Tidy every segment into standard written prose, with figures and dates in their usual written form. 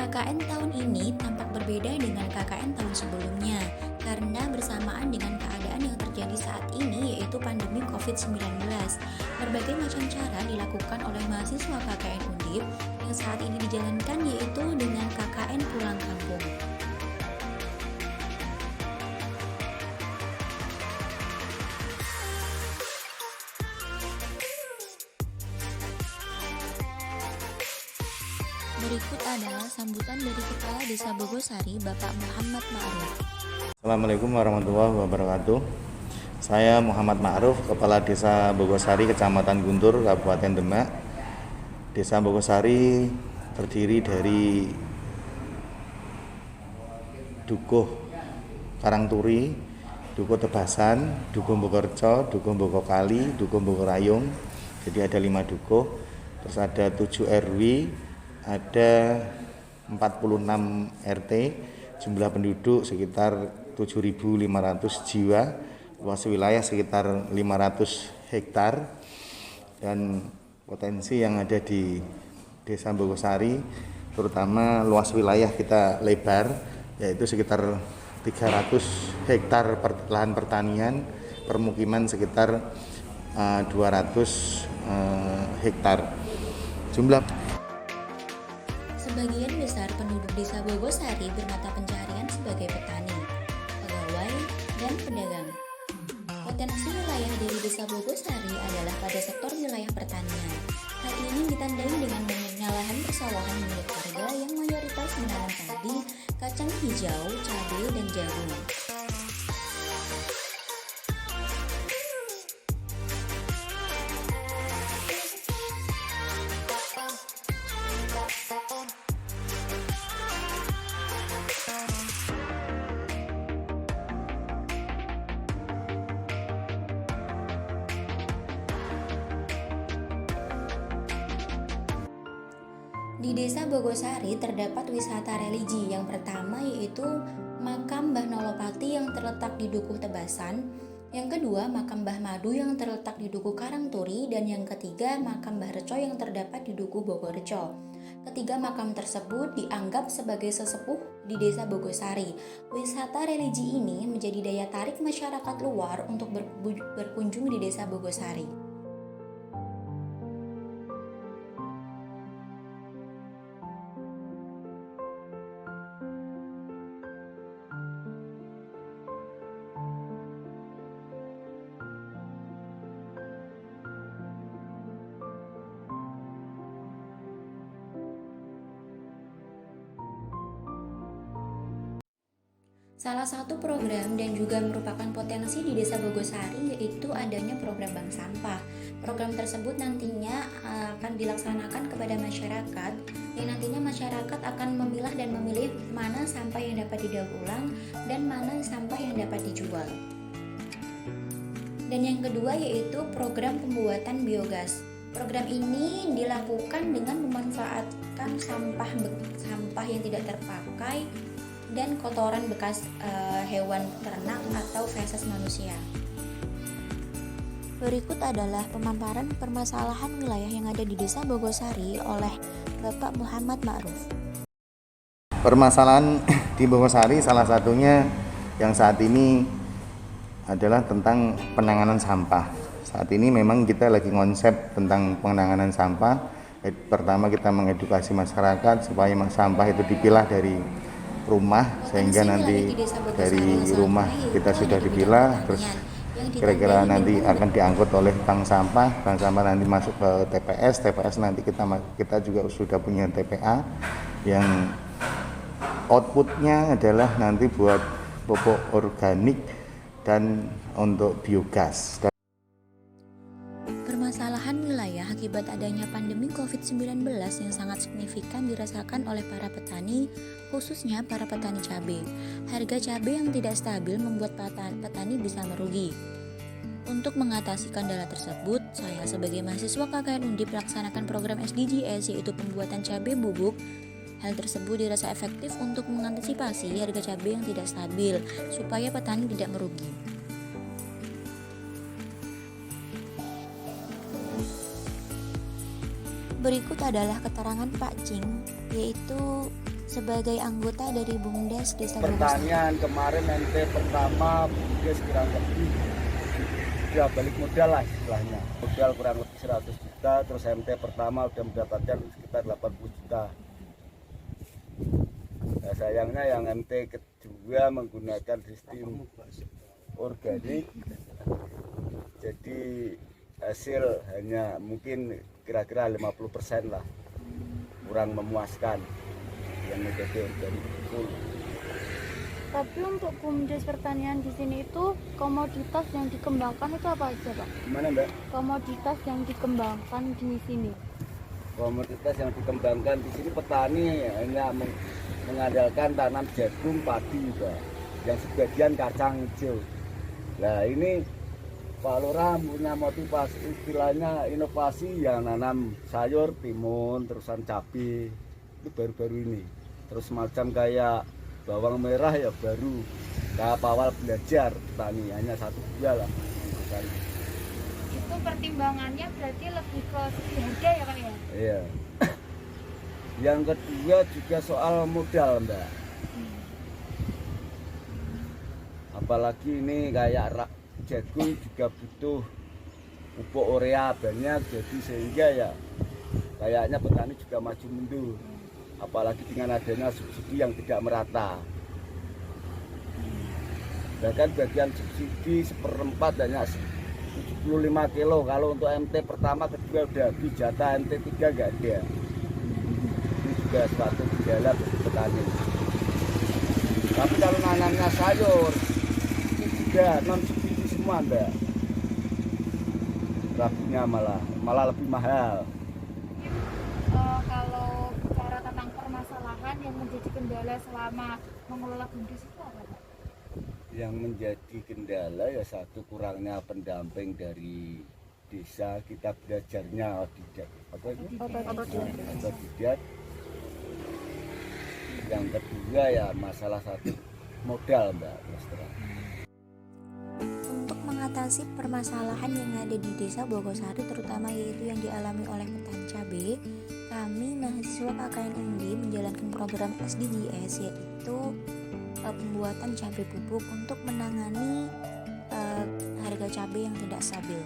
KKN tahun ini tampak berbeda dengan KKN tahun sebelumnya karena bersamaan dengan keadaan yang terjadi saat ini yaitu pandemi COVID-19. Berbagai macam cara dilakukan oleh mahasiswa KKN Undip yang saat ini dijalankan yaitu dengan KKN pulang kampung. Berikut adalah sambutan dari Kepala Desa Bogosari, Bapak Muhammad Ma'ruf. Assalamualaikum warahmatullahi wabarakatuh. Saya Muhammad Ma'ruf, Kepala Desa Bogosari, Kecamatan Guntur, Kabupaten Demak. Desa Bogosari terdiri dari Dukuh Karangturi, Dukuh Tebasan, Dukuh Bogorejo, Dukuh Bogokali, Dukuh Bogorayung. Jadi ada 5 dukuh. Terus ada 7 RW, ada 46 RT, jumlah penduduk sekitar 7.500 jiwa, luas wilayah sekitar 500 hektar, dan potensi yang ada di Desa Bogosari, terutama luas wilayah kita lebar, yaitu sekitar 300 hektar lahan pertanian, permukiman sekitar 200 hektar. Sebagian besar penduduk Desa Bogosari bermata pencaharian sebagai petani, pegawai, dan pedagang. Potensi wilayah dari Desa Bogosari adalah pada sektor wilayah pertanian. Hal ini ditandai dengan banyaknya lahan persawahan milik warga yang mayoritas menanam padi, kacang hijau, cabai, dan jagung. Di Desa Bogosari terdapat wisata religi. Yang pertama yaitu makam Mbah Nolopati yang terletak di Dukuh Tebasan, yang kedua makam Mbah Madu yang terletak di Dukuh Karangturi, dan yang ketiga makam Mbah Reco yang terdapat di Dukuh Bogorejo. Ketiga makam tersebut dianggap sebagai sesepuh di Desa Bogosari. Wisata religi ini menjadi daya tarik masyarakat luar untuk berkunjung di Desa Bogosari. Salah satu program dan juga merupakan potensi di Desa Bogosari yaitu adanya program bank sampah. Program tersebut nantinya akan dilaksanakan kepada masyarakat, yang nantinya masyarakat akan memilah dan memilih mana sampah yang dapat didaur ulang dan mana sampah yang dapat dijual. Dan yang kedua yaitu program pembuatan biogas. Program ini dilakukan dengan memanfaatkan sampah yang tidak terpakai dan kotoran bekas hewan ternak atau feses manusia. Berikut adalah pemaparan permasalahan wilayah yang ada di Desa Bogosari oleh Bapak Muhammad Ma'ruf. Permasalahan di Bogosari salah satunya yang saat ini adalah tentang penanganan sampah. Saat ini memang kita lagi konsep tentang penanganan sampah. Pertama kita mengedukasi masyarakat supaya sampah itu dipilah dari rumah, sehingga nanti dari rumah kita sudah dipilah, terus kira-kira nanti akan diangkut oleh bank sampah nanti masuk ke TPS nanti kita juga sudah punya TPA yang outputnya adalah nanti buat pupuk organik dan untuk biogas. Permasalahan wilayah akibat adanya pandemi COVID-19 yang sangat signifikan dirasakan oleh para petani, khususnya para petani cabai. Harga cabai yang tidak stabil membuat petani bisa merugi. Untuk mengatasi kendala tersebut, saya sebagai mahasiswa KKN Undip melaksanakan program SDGs yaitu pembuatan cabai bubuk. Hal tersebut dirasa efektif untuk mengantisipasi harga cabai yang tidak stabil supaya petani tidak merugi. Berikut adalah keterangan Pak Cing, yaitu sebagai anggota dari BUMDes Desa Bogosari. Pertanian kemarin MT pertama BUMDes kurang lebih sudah balik modal lah istilahnya. Modal kurang lebih 100 juta, terus MT pertama udah mendapatkan sekitar 80 juta. Nah, sayangnya yang MT kedua menggunakan sistem organik, jadi hasil hanya mungkin kira-kira 50% lah, kurang memuaskan yang menjadi organik full. Tapi untuk BUMDes pertanian di sini itu komoditas yang dikembangkan itu apa aja, Pak? Gimana Mbak? Komoditas yang dikembangkan di sini. Komoditas yang dikembangkan di sini petani hanya mengandalkan tanam jagung, padi, Mbak. Yang sebagian kacang hijau. Nah ini Pak Lurah punya motivasi, istilahnya inovasi yang nanam sayur, timun, terusan cabai itu baru-baru ini. Terus macam kayak bawang merah ya baru tahap awal belajar petani, hanya 1-2 lah. Itu pertimbangannya berarti lebih ke segi harga ya, Pak ya? Iya. Yang kedua juga soal modal, Mbak. Apalagi ini kayak jagung juga butuh pupuk urea banyak, jadi sehingga ya kayaknya petani juga maju mundur. Apalagi dengan adanya subsidi yang tidak merata. Bahkan bagian subsidi 1/4 hanya 75 kilo. Kalau untuk MT pertama, kedua udah habis, jatah MT 3 nggak ada. Ini juga suatu gejala bagi petani. Tapi kalau nanamnya sayur, ini juga non subsidi semua, Mbak. Rabunya malah lebih mahal. Kalau bicara tentang permasalahan yang menjadi kendala selama mengelola BUMDes itu apa, Pak? Yang menjadi kendala ya satu, kurangnya pendamping dari desa, kita belajarnya otodidak. Apa itu? Otodidak. Yang kedua ya masalah satu modal, Mbak, terus terang. Untuk mengatasi permasalahan yang ada di Desa Bogosari, terutama yaitu yang dialami oleh petani cabai, kami mahasiswa KKN Undi menjalankan program SDGs, yaitu pembuatan cabai bubuk untuk menangani harga cabai yang tidak stabil.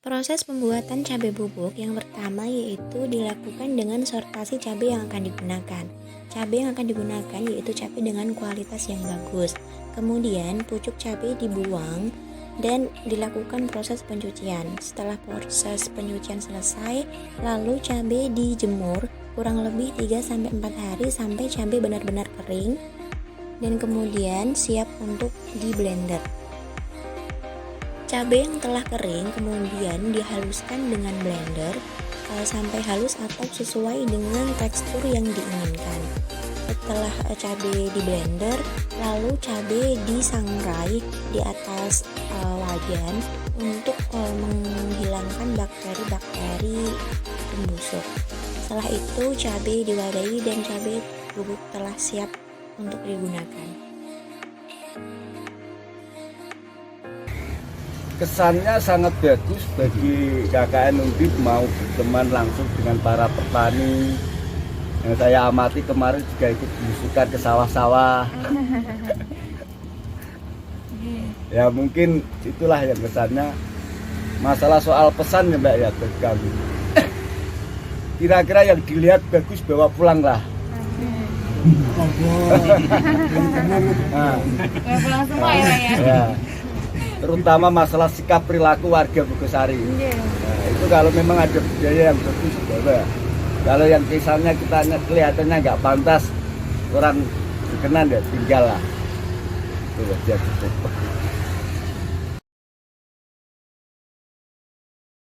Proses pembuatan cabai bubuk yang pertama yaitu dilakukan dengan sortasi cabai yang akan digunakan. Cabai yang akan digunakan yaitu cabai dengan kualitas yang bagus. Kemudian pucuk cabai dibuang dan dilakukan proses pencucian. Setelah proses pencucian selesai, lalu cabai dijemur kurang lebih 3-4 hari sampai cabai benar-benar kering dan kemudian siap untuk di blender. Cabai yang telah kering kemudian dihaluskan dengan blender sampai halus atau sesuai dengan tekstur yang diinginkan. Setelah cabai di blender, lalu cabai disangrai di atas wajan untuk menghilangkan bakteri-bakteri pembusuk. Setelah itu cabai diwadahi dan cabai bubuk telah siap untuk digunakan. Kesannya sangat bagus bagi KKN Undip mau berteman langsung dengan para petani. Yang saya amati kemarin juga ikut belusukan ke sawah-sawah. Ya mungkin itulah yang kesannya. Masalah soal pesan ya Mbak ya bagi kami. Kira-kira yang dilihat bagus bawa pulang lah. Nah, pulang semua ya, Pak ya? Ya. Terutama masalah sikap perilaku warga Bogosari. Nah, itu kalau memang ada budaya yang bagus, bawa. Kalau yang misalnya kita kelihatannya nggak pantas, kurang berkenan ya tinggal lah. Itu aja cukup.